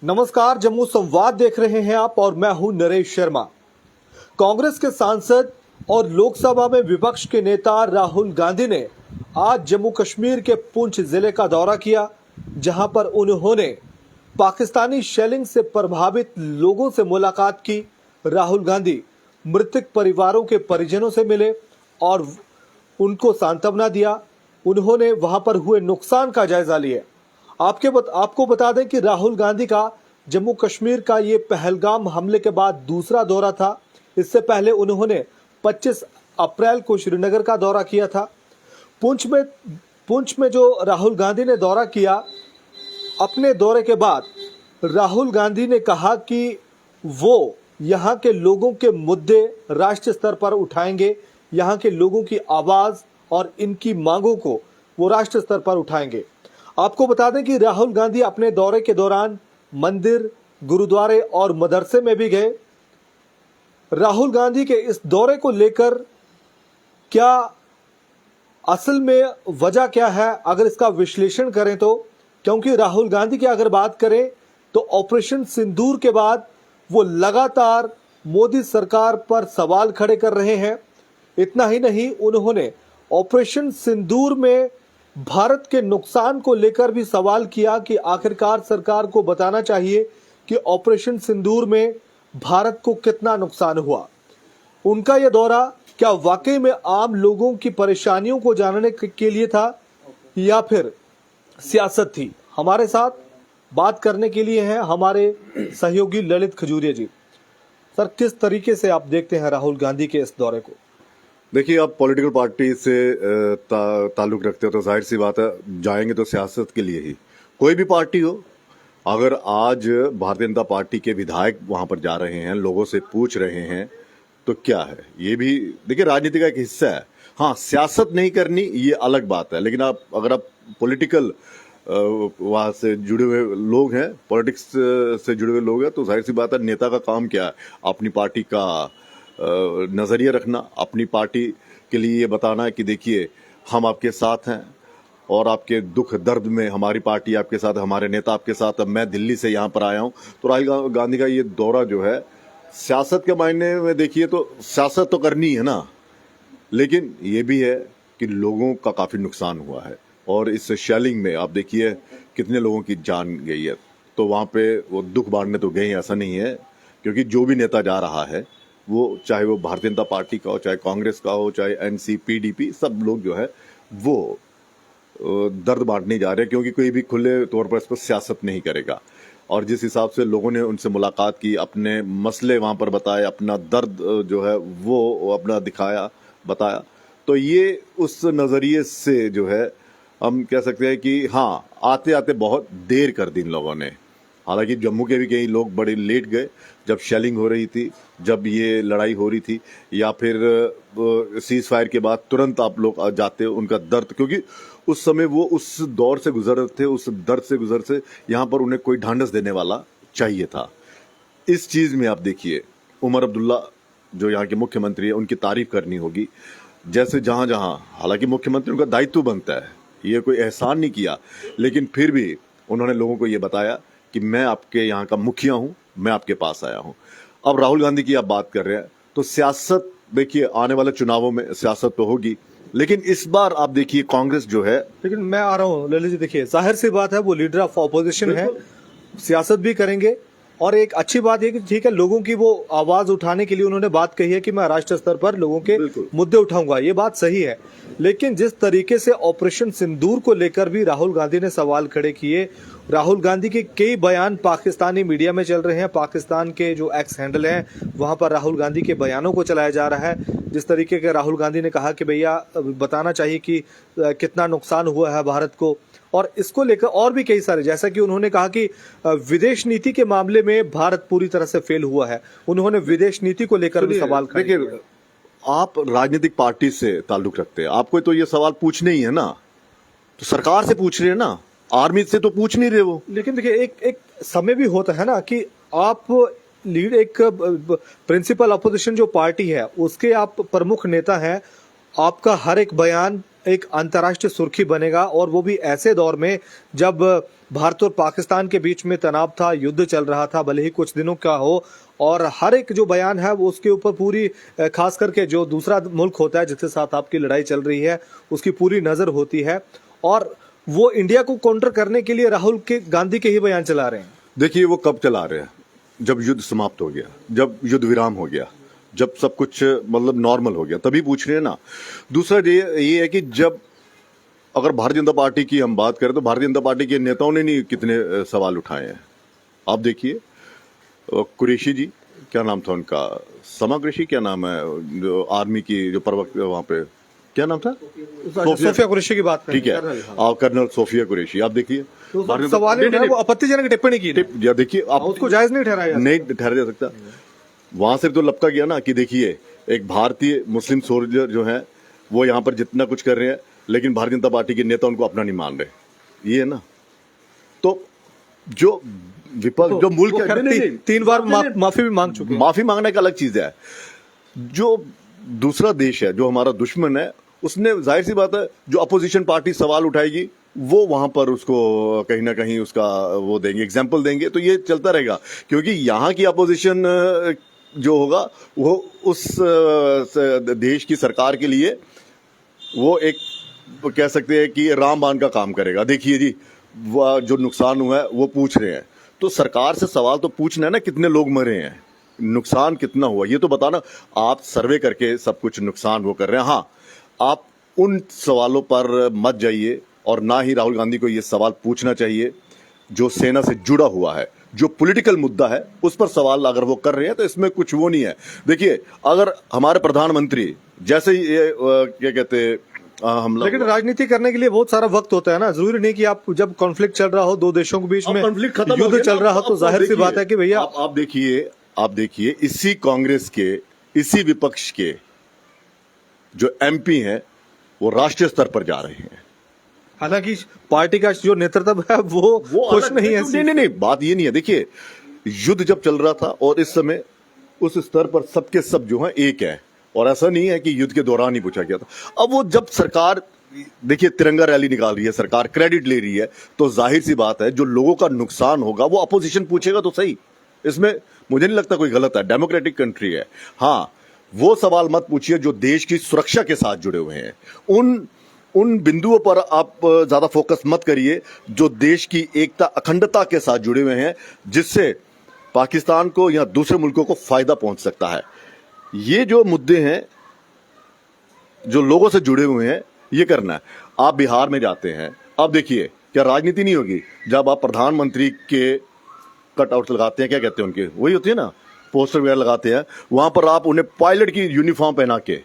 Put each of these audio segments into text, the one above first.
नमस्कार, जम्मू संवाद देख रहे हैं आप और मैं हूं नरेश शर्मा। कांग्रेस के सांसद और लोकसभा में विपक्ष के नेता राहुल गांधी ने आज जम्मू कश्मीर के पुंछ जिले का दौरा किया, जहां पर उन्होंने पाकिस्तानी शेलिंग से प्रभावित लोगों से मुलाकात की। राहुल गांधी मृतक परिवारों के परिजनों से मिले और उनको सांत्वना दिया। उन्होंने वहां पर हुए नुकसान का जायजा लिया। आपको बता दें कि राहुल गांधी का जम्मू कश्मीर का ये पहलगाम हमले के बाद दूसरा दौरा था। इससे पहले उन्होंने 25 अप्रैल को श्रीनगर का दौरा किया था। पुंछ में जो राहुल गांधी ने दौरा किया, अपने दौरे के बाद राहुल गांधी ने कहा कि वो यहाँ के लोगों के मुद्दे राष्ट्रीय स्तर पर उठाएंगे, यहाँ के लोगों की आवाज और इनकी मांगों को वो राष्ट्रीय स्तर पर उठाएंगे। आपको बता दें कि राहुल गांधी अपने दौरे के दौरान मंदिर, गुरुद्वारे और मदरसे में भी गए। राहुल गांधी के इस दौरे को लेकर क्या असल में वजह क्या है, अगर इसका विश्लेषण करें तो, क्योंकि राहुल गांधी की अगर बात करें तो ऑपरेशन सिंदूर के बाद वो लगातार मोदी सरकार पर सवाल खड़े कर रहे हैं। इतना ही नहीं, उन्होंने ऑपरेशन सिंदूर में भारत के नुकसान को लेकर भी सवाल किया कि आखिरकार सरकार को बताना चाहिए कि ऑपरेशन सिंदूर में भारत को कितना नुकसान हुआ। उनका यह दौरा क्या वाकई में आम लोगों की परेशानियों को जानने के लिए था या फिर सियासत थी? हमारे साथ बात करने के लिए हैं हमारे सहयोगी ललित खजूरिया जी। सर, किस तरीके से आप देखते हैं राहुल गांधी के इस दौरे को? देखिए, आप पॉलिटिकल पार्टी से ताल्लुक रखते हो तो जाहिर सी बात है, जाएंगे तो सियासत के लिए ही। कोई भी पार्टी हो, अगर आज भारतीय जनता पार्टी के विधायक वहां पर जा रहे हैं, लोगों से पूछ रहे हैं, तो क्या है, ये भी देखिए राजनीति का एक हिस्सा है। हाँ, सियासत नहीं करनी ये अलग बात है, लेकिन अगर आप पॉलिटिकल वहां से जुड़े हुए लोग हैं, पॉलिटिक्स से जुड़े हुए लोग हैं, तो जाहिर सी बात है नेता का काम क्या है, अपनी पार्टी का नजरिया रखना, अपनी पार्टी के लिए ये बताना है कि देखिए हम आपके साथ हैं और आपके दुख दर्द में हमारी पार्टी आपके साथ, हमारे नेता आपके साथ। मैं दिल्ली से यहाँ पर आया हूँ। तो राहुल गांधी का ये दौरा जो है, सियासत के मायने में देखिए तो सियासत तो करनी है ना, लेकिन ये भी है कि लोगों का काफी नुकसान हुआ है और इस शेलिंग में आप देखिए कितने लोगों की जान गई है। तो वहां पे वो दुख बांटने तो गए, ऐसा नहीं है, क्योंकि जो भी नेता जा रहा है, वो चाहे वो भारतीय जनता पार्टी का हो, चाहे कांग्रेस का हो, चाहे एनसी, पीडीपी, सब लोग जो है वो दर्द बांटने जा रहे हैं, क्योंकि कोई भी खुले तौर पर इस पर सियासत नहीं करेगा। और जिस हिसाब से लोगों ने उनसे मुलाकात की, अपने मसले वहां पर बताए, अपना दर्द जो है वो अपना बताया, तो ये उस नजरिए से जो है हम कह सकते हैं कि हाँ, आते आते बहुत देर कर दी इन लोगों ने। हालांकि जम्मू के भी कई लोग बड़े लेट गए, जब शेलिंग हो रही थी, जब ये लड़ाई हो रही थी, या फिर सीज फायर के बाद तुरंत आप लोग जाते हो, उनका दर्द, क्योंकि उस समय वो उस दौर से गुजर रहे थे, उस दर्द से गुजर से यहाँ पर उन्हें कोई ढांढस देने वाला चाहिए था। इस चीज में आप देखिए, उमर अब्दुल्ला जो यहाँ के मुख्यमंत्री है, उनकी तारीफ करनी होगी। जैसे जहां जहां, हालांकि मुख्यमंत्री उनका दायित्व बनता है, ये कोई एहसान नहीं किया, लेकिन फिर भी उन्होंने लोगों को ये बताया कि मैं आपके यहाँ का मुखिया हूं, मैं आपके पास आया हूं। अब राहुल गांधी की आप बात कर रहे हैं, तो सियासत देखिए, आने वाले चुनावों में सियासत तो होगी, लेकिन इस बार आप देखिए कांग्रेस जो है। लेकिन मैं आ रहा हूँ ललित जी, देखिए जाहिर सी बात है वो लीडर ऑफ ऑपोजिशन है, सियासत भी करेंगे। और एक अच्छी बात है कि ठीक है, लोगों की वो आवाज उठाने के लिए उन्होंने बात कही है कि मैं राष्ट्रीय स्तर पर लोगों के मुद्दे उठाऊंगा, ये बात सही है। लेकिन जिस तरीके से ऑपरेशन सिंदूर को लेकर भी राहुल गांधी ने सवाल खड़े किए, राहुल गांधी के कई बयान पाकिस्तानी मीडिया में चल रहे हैं, पाकिस्तान के जो एक्स हैंडल हैं वहां पर राहुल गांधी के बयानों को चलाया जा रहा है। जिस तरीके के राहुल गांधी ने कहा कि भैया बताना चाहिए कि कितना नुकसान हुआ है भारत को, और इसको लेकर और भी कई सारे, जैसा कि उन्होंने कहा कि विदेश नीति के मामले में भारत पूरी तरह से फेल हुआ है। उन्होंने विदेश नीति को लेकर भी सवाल खड़े किए। आप राजनीतिक पार्टी से ताल्लुक रखते हैं, आपको तो ये सवाल पूछने ही है ना, तो सरकार से पूछ रहे हैं ना, आर्मी से तो पूछ नहीं रहे वो। लेकिन देखिए, एक समय भी होता है ना कि आप लीड, एक प्रिंसिपल अपोजिशन जो पार्टी है उसके आप प्रमुख नेता हैं, आपका हर एक बयान एक अंतर्राष्ट्रीय सुर्खी बनेगा, और वो भी ऐसे दौर में जब भारत और पाकिस्तान के बीच में तनाव था, युद्ध चल रहा था, भले ही कुछ दिनों का हो, और हर एक जो बयान है वो उसके ऊपर पूरी, खास करके जो दूसरा मुल्क होता है जिसके साथ आपकी लड़ाई चल रही है उसकी पूरी नजर होती है, और वो इंडिया को काउंटर करने के लिए राहुल गांधी के ही बयान चला रहे हैं। देखिए वो कब चला रहे हैं, जब युद्ध समाप्त हो गया, जब युद्ध विराम हो गया, जब सब कुछ मतलब नॉर्मल हो गया, तभी पूछ रहे हैं ना। दूसरा ये है कि जब अगर भारतीय जनता पार्टी की हम बात करें तो भारतीय जनता पार्टी के नेताओं ने नहीं कितने सवाल उठाए हैं। आप देखिए कुरैशी जी, क्या नाम था उनका, समा कुरैशी, क्या नाम है जो आर्मी की जो प्रवक्ता वहां पे, क्या नाम था, सोफिया कुरैशी की बात ठीक है, कर्नल सोफिया कुरैशी। आप देखिए सवाल वो आपत्तिजनक टिप्पणी की, या देखिए आप उसको जायज नहीं ठहराया, नहीं ठहरा जा सकता। वहां से तो लपका गया ना कि देखिए एक भारतीय मुस्लिम सोल्जर जो है वो यहाँ पर जितना कुछ कर रहे हैं, लेकिन भारतीय जनता पार्टी के नेता उनको अपना नहीं मान रहे, ये है ना। तो जो विपक्ष जो मुल्क तीन बार माफी भी मांग चुके हैं। माफी मांगने का अलग चीज है। जो दूसरा देश है जो हमारा दुश्मन है, उसने जाहिर सी बात है जो अपोजिशन पार्टी सवाल उठाएगी वो वहां पर उसको कहीं ना कहीं उसका वो देंगे, एग्जाम्पल देंगे, तो ये चलता रहेगा। क्योंकि यहाँ की अपोजिशन जो होगा वो उस देश की सरकार के लिए वो एक कह सकते हैं कि रामबाण का काम करेगा। देखिए जी जो नुकसान हुआ है वो पूछ रहे हैं, तो सरकार से सवाल तो पूछना है ना, कितने लोग मरे हैं, नुकसान कितना हुआ, ये तो बताना। आप सर्वे करके सब कुछ नुकसान वो कर रहे हैं। हाँ, आप उन सवालों पर मत जाइए, और ना ही राहुल गांधी को ये सवाल पूछना चाहिए जो सेना से जुड़ा हुआ है, जो पॉलिटिकल मुद्दा है उस पर सवाल अगर वो कर रहे हैं तो इसमें कुछ वो नहीं है। देखिए अगर हमारे प्रधानमंत्री जैसे ही क्या कहते हम लोग, लेकिन राजनीति करने के लिए बहुत सारा वक्त होता है ना, जरूरी नहीं कि आप जब कॉन्फ्लिक्ट चल रहा हो दो देशों के बीच में, युद्ध चल रहा हो, तो जाहिर सी बात है कि भैया आप देखिए इसी कांग्रेस के, इसी विपक्ष के जो एमपी हैं वो राष्ट्रीय स्तर पर जा रहे हैं। हालांकि पार्टी का जो नेतृत्व है वो खुश नहीं है। नहीं, बात ये नहीं है। देखिए युद्ध जब चल रहा था और इस समय उस स्तर पर सबके सब जो है एक है, और ऐसा नहीं है कि युद्ध के दौरान ही पूछा गया था। अब वो जब सरकार देखिए तिरंगा रैली निकाल रही है, सरकार क्रेडिट ले रही है, तो जाहिर सी बात है जो लोगों का नुकसान होगा वो अपोजिशन पूछेगा तो सही, इसमें मुझे नहीं लगता कोई गलत है, डेमोक्रेटिक कंट्री है। हाँ, वो सवाल मत पूछिए जो देश की सुरक्षा के साथ जुड़े हुए हैं, उन बिंदुओं पर आप ज्यादा फोकस मत करिए जो देश की एकता अखंडता के साथ जुड़े हुए हैं, जिससे पाकिस्तान को या दूसरे मुल्कों को फायदा पहुंच सकता है। ये जो मुद्दे हैं जो लोगों से जुड़े हुए हैं, ये करना है। आप बिहार में जाते हैं, अब देखिए क्या राजनीति नहीं होगी जब आप प्रधानमंत्री के कटआउट लगाते हैं, क्या कहते हैं उनके, वही होती है ना, पोस्टर वगैरह लगाते हैं, वहां पर आप उन्हें पायलट की यूनिफॉर्म पहना के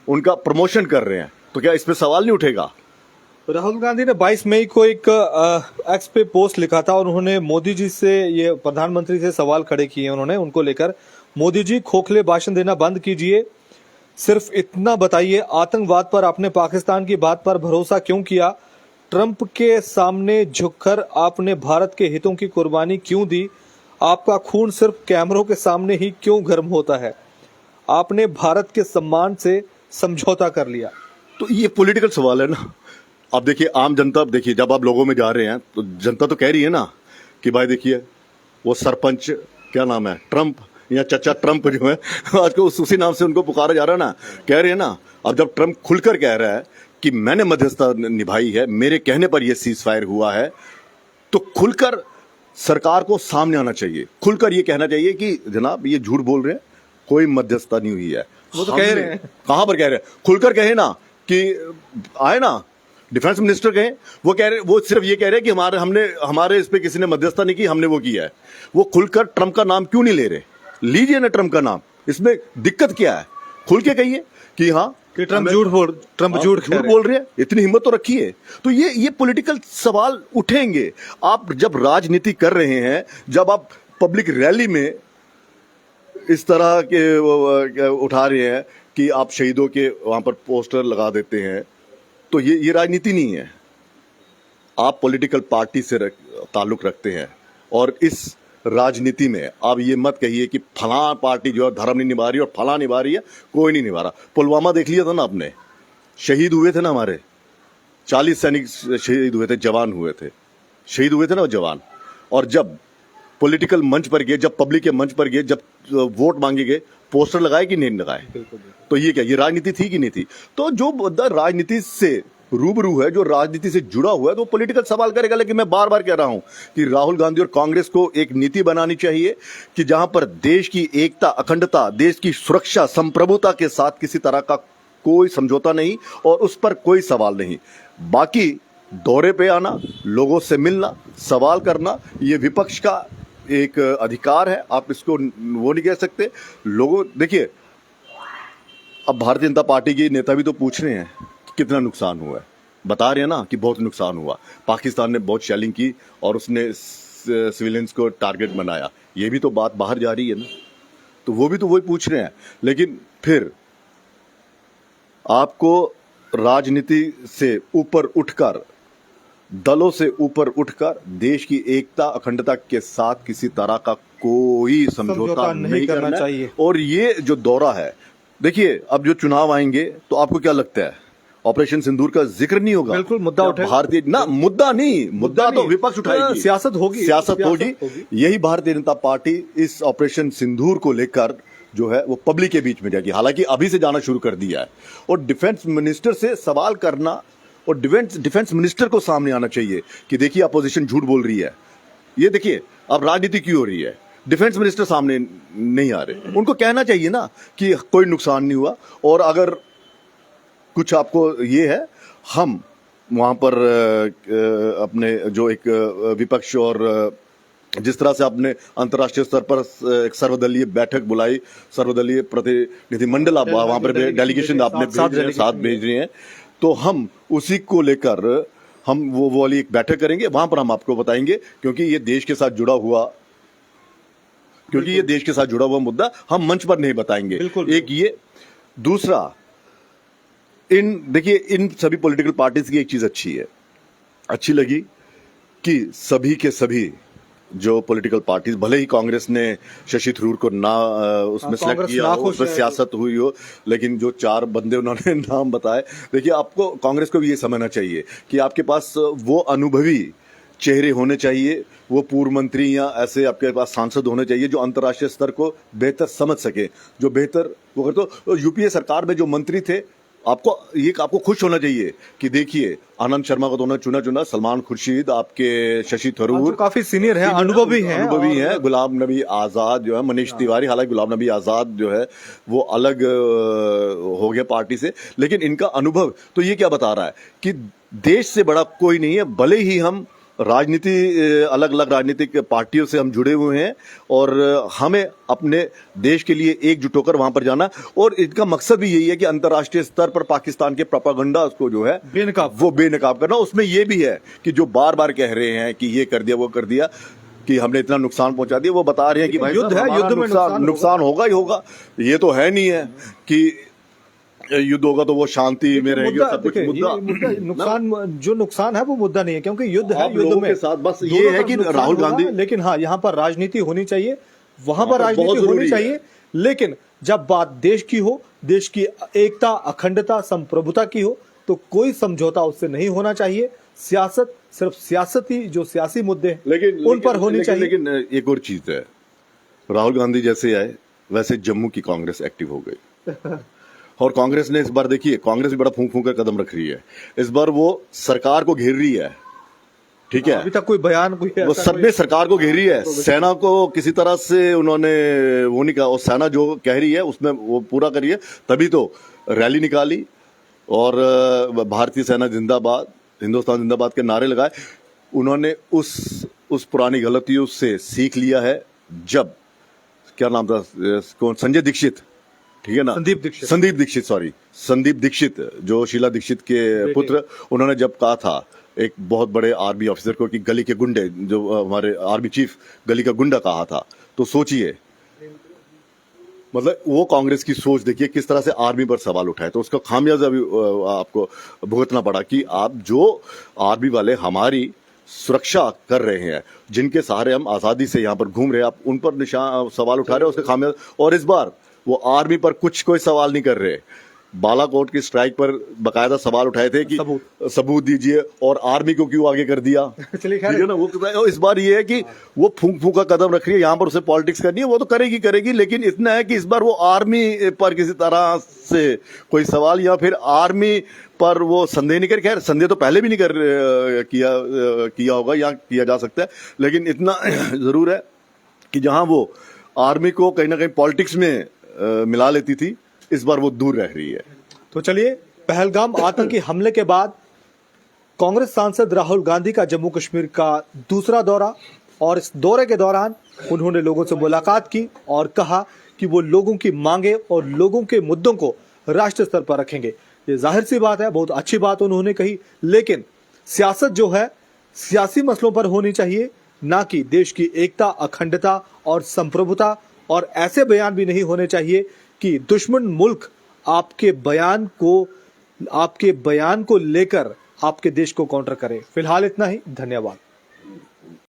उनका प्रमोशन कर रहे हैं, तो क्या इस पे सवाल नहीं उठेगा? राहुल गांधी ने 22 मई को एक एक्स पे पोस्ट लिखा था और उन्होंने मोदी जी से, ये प्रधानमंत्री से सवाल खड़े किए उन्होंने उनको लेकर, मोदी जी खोखले भाषण देना बंद कीजिए, सिर्फ इतना बताइए आतंकवाद पर आपने पाकिस्तान की बात पर भरोसा क्यों किया, ट्रंप के सामने झुककर आपने भारत के हितों की कुर्बानी क्यों दी, आपका खून सिर्फ कैमरों के सामने ही क्यों गर्म होता है, आपने भारत के सम्मान से समझौता कर लिया। तो ये पॉलिटिकल सवाल है ना। अब देखिए आम जनता, देखिए जब आप लोगों में जा रहे हैं तो जनता तो कह रही है ना कि भाई देखिए वो सरपंच, क्या नाम है, ट्रंप या चचा ट्रंप जो है आज को उसी नाम से उनको पुकारा जा रहा है ना, कह रहे हैं ना। अब जब ट्रंप खुलकर कह रहा है कि मैंने मध्यस्थता निभाई है, मेरे कहने पर यह सीज फायर हुआ है, तो खुलकर सरकार को सामने आना चाहिए, खुलकर ये कहना चाहिए कि जनाब ये झूठ बोल रहे हैं, कोई मध्यस्थता नहीं हुई है। वो तो कह रहे हैं, कहां पर कह रहे हैं, खुलकर कहे ना कि आए ना, डिफेंस मिनिस्टर कहे, वो कह रहे, वो सिर्फ ये कह रहे हैं कि हमारे इस पे किसी ने मध्यस्थता नहीं की, हमने वो किया है। वो खुलकर ट्रंप का नाम क्यों नहीं ले रहे? लीजिए ना ट्रंप का नाम, इसमें दिक्कत क्या है? खुल के कहिए कि हाँ कि ट्रंप झूठ बोल रहे हैं, इतनी हिम्मत तो रखिए। तो ये पॉलिटिकल सवाल उठेंगे। आप जब राजनीति कर रहे हैं, जब आप पब्लिक रैली में इस तरह के उठा रहे हैं कि आप शहीदों के वहां पर पोस्टर लगा देते हैं, तो ये राजनीति नहीं है। आप पॉलिटिकल पार्टी से ताल्लुक रखते हैं, और इस राजनीति में आप ये मत कहिए कि फलां पार्टी जो है धर्म नहीं निभा रही और फलां निभा रही है, कोई नहीं निभा रहा। पुलवामा देख लिया था ना आपने, शहीद हुए थे ना हमारे 40 सैनिक शहीद हुए थे, जवान हुए थे, शहीद हुए थे ना वो जवान। और जब पॉलिटिकल मंच पर गए, जब पब्लिक के मंच पर गए, जब वोट मांगे गए, पोस्टर लगाए कि नहीं लगाए? तो ये क्या, ये राजनीति थी कि नहीं थी? तो जो बंदा राजनीति से रूबरू है, जो राजनीति से जुड़ा हुआ है, तो पॉलिटिकल सवाल करेगा। लेकिन मैं बार बार कह रहा हूं कि राहुल गांधी और कांग्रेस को एक नीति बनानी चाहिए कि जहां पर देश की एकता, अखंडता, देश की सुरक्षा, संप्रभुता के साथ किसी तरह का कोई समझौता नहीं और उस पर कोई सवाल नहीं। बाकी दौरे पे आना, लोगों से मिलना, सवाल करना, ये विपक्ष का एक अधिकार है, आप इसको वो नहीं कह सकते। लोगों, देखिए, अब भारतीय जनता पार्टी के नेता भी तो पूछ रहे हैं कि कितना नुकसान हुआ है, बता रहे हैं ना कि बहुत नुकसान हुआ, पाकिस्तान ने बहुत शेलिंग की और उसने सिविलियंस को टारगेट बनाया, ये भी तो बात बाहर जा रही है ना, तो वो भी तो वही पूछ रहे हैं। लेकिन फिर आपको राजनीति से ऊपर उठकर, दलों से ऊपर उठकर देश की एकता, अखंडता के साथ किसी तरह का कोई समझौता नहीं करना चाहिए। और ये जो दौरा है, देखिए, अब जो चुनाव आएंगे तो आपको क्या लगता है ऑपरेशन सिंदूर का जिक्र नहीं होगा? बिल्कुल, मुद्दा उठेगा। भारतीय ना, मुद्दा नहीं, मुद्दा तो विपक्ष उठाएगी, सियासत होगी, सियासत होगी। यही भारतीय जनता पार्टी इस ऑपरेशन सिंदूर को लेकर जो है वो पब्लिक के बीच में जाएगी, हालांकि अभी से जाना शुरू कर दिया है। और डिफेंस मिनिस्टर से सवाल करना, और डिफेंस मिनिस्टर को सामने आना चाहिए कि देखिए अपोजिशन झूठ बोल रही है, ये देखिए अब राजनीति क्यों हो रही है। डिफेंस मिनिस्टर सामने नहीं आ रहे, उनको कहना चाहिए ना कि कोई नुकसान नहीं हुआ, और अगर कुछ आपको ये है, हम वहां पर अपने जो एक विपक्ष और जिस तरह से आपने अंतर्राष्ट्रीय स्तर पर एक सर्वदलीय बैठक बुलाई, सर्वदलीय प्रतिनिधिमंडल आप वहां पर डेलीगेशन आपने साथ भेज रहे हैं, तो हम उसी को लेकर हम वो वाली एक बैठक करेंगे, वहां पर हम आपको बताएंगे, क्योंकि ये देश के साथ जुड़ा हुआ, क्योंकि ये देश के साथ जुड़ा हुआ मुद्दा हम मंच पर नहीं बताएंगे। एक ये, दूसरा, देखिए, इन सभी पॉलिटिकल पार्टीज की एक चीज अच्छी लगी कि सभी के सभी जो पॉलिटिकल पार्टीज, भले ही कांग्रेस ने शशि थरूर को ना उसमें सेलेक्ट किया हो, उसमें सियासत हुई हो, लेकिन जो 4 बंदे उन्होंने नाम बताए, देखिए, आपको कांग्रेस को भी ये समझना चाहिए कि आपके पास वो अनुभवी चेहरे होने चाहिए, वो पूर्व मंत्री या ऐसे आपके पास सांसद होने चाहिए जो अंतर्राष्ट्रीय स्तर को बेहतर समझ सके, जो बेहतर वो कर। तो यूपीए सरकार में जो मंत्री थे, आपको खुश होना चाहिए कि देखिए आनंद शर्मा को तो उन्होंने चुना, सलमान खुर्शीद, आपके शशि थरूर काफी सीनियर है, अनुभवी हैं, गुलाम नबी आजाद जो है, मनीष तिवारी, हालांकि गुलाम नबी आजाद जो है वो अलग हो गया पार्टी से, लेकिन इनका अनुभव तो ये क्या बता रहा है कि देश से बड़ा कोई नहीं है। भले ही हम राजनीति, अलग अलग राजनीतिक पार्टियों से हम जुड़े हुए हैं, और हमें अपने देश के लिए एकजुट होकर वहां पर जाना, और इनका मकसद भी यही है कि अंतर्राष्ट्रीय स्तर पर पाकिस्तान के प्रोपागेंडा को जो है बेनकाब करना। उसमें यह भी है कि जो बार बार कह रहे हैं कि ये कर दिया, वो कर दिया, कि हमने इतना नुकसान पहुंचा दिया, वो बता रहे हैं कि भाई युद्ध है, युद्ध में नुकसान होगा ही होगा। ये तो है नहीं है कि युद्ध होगा तो वो शांति में रहेगी, सब कुछ मुद्दा नुकसान, जो नुकसान है वो मुद्दा नहीं है, क्योंकि युद्ध है, युद्ध में साथ बस ये है कि राहुल गांधी, लेकिन हाँ, यहाँ पर राजनीति होनी चाहिए, वहां पर राजनीति होनी चाहिए, लेकिन जब बात देश की हो, देश की एकता, अखंडता, संप्रभुता की हो, तो कोई समझौता उससे नहीं होना चाहिए। सियासत सिर्फ सियासती, जो सियासी मुद्दे उन पर होनी चाहिए। लेकिन एक और चीज है, राहुल गांधी जैसे आए वैसे जम्मू की कांग्रेस एक्टिव हो गई और कांग्रेस ने इस बार, देखिए, कांग्रेस भी बड़ा फूंक फूंक कर कदम रख रही है, इस बार वो सरकार को घेर रही है, ठीक है, अभी तक कोई बयान, वो सब में सरकार को घेर रही है, सेना को किसी तरह से उन्होंने वो नहीं कहा, और सेना जो कह रही है उसमें वो पूरा करिए, तभी तो रैली निकाली और भारतीय सेना जिंदाबाद, हिंदुस्तान जिंदाबाद के नारे लगाए। उन्होंने उस पुरानी गलतियों से सीख लिया है, जब क्या नाम था, कौन, संजय दीक्षित, ठीक है ना, संदीप दीक्षित जो शीला दीक्षित के पुत्र, उन्होंने जब कहा था एक बहुत बड़े आर्मी ऑफिसर को कि गली के गुंडे, जो हमारे आर्मी चीफ गली का गुंडा कहा था, तो सोचिए, मतलब वो कांग्रेस की सोच देखिए किस तरह से आर्मी पर सवाल उठाए, तो उसका खामियाजा भी आपको भुगतना पड़ा कि आप जो आर्मी वाले हमारी सुरक्षा कर रहे हैं, जिनके सहारे हम आजादी से यहाँ पर घूम रहे हैं, आप उन पर सवाल उठा रहे हो, उसके खामियाजा। और इस बार वो आर्मी पर कोई सवाल नहीं कर रहे, बालाकोट की स्ट्राइक पर बकायदा सवाल उठाए थे कि सबूत दीजिए और आर्मी को क्यों आगे कर दिया। चलिए ठीक है ना, वो इस बार ये है कि वो फूंक फूंक का कदम रख रही है, यहाँ पर उसे पॉलिटिक्स करनी है, वो तो करेगी, लेकिन इतना है कि इस बार वो आर्मी पर किसी तरह से कोई सवाल या फिर आर्मी पर वो संदेह नहीं कर, खैर संदेह तो पहले भी नहीं किया होगा या किया जा सकता है, लेकिन इतना जरूर है कि जहां वो आर्मी को कहीं ना कहीं पॉलिटिक्स में मिला लेती थी, इस बार वो दूर रह रही है। तो चलिए, पहलगाम आतंकी हमले के बाद कांग्रेस सांसद राहुल गांधी का जम्मू कश्मीर का दूसरा दौरा, और इस दौरे के दौरान उन्होंने लोगों से मुलाकात की और कहा कि वो लोगों की मांगे और लोगों के मुद्दों को राष्ट्रीय स्तर पर रखेंगे। ये जाहिर सी बात है, बहुत अच्छी बात उन्होंने कही, लेकिन सियासत जो है सियासी मसलों पर होनी चाहिए, ना कि देश की एकता, अखंडता और संप्रभुता। और ऐसे बयान भी नहीं होने चाहिए कि दुश्मन मुल्क आपके बयान को लेकर आपके देश को काउंटर करे। फिलहाल इतना ही, धन्यवाद।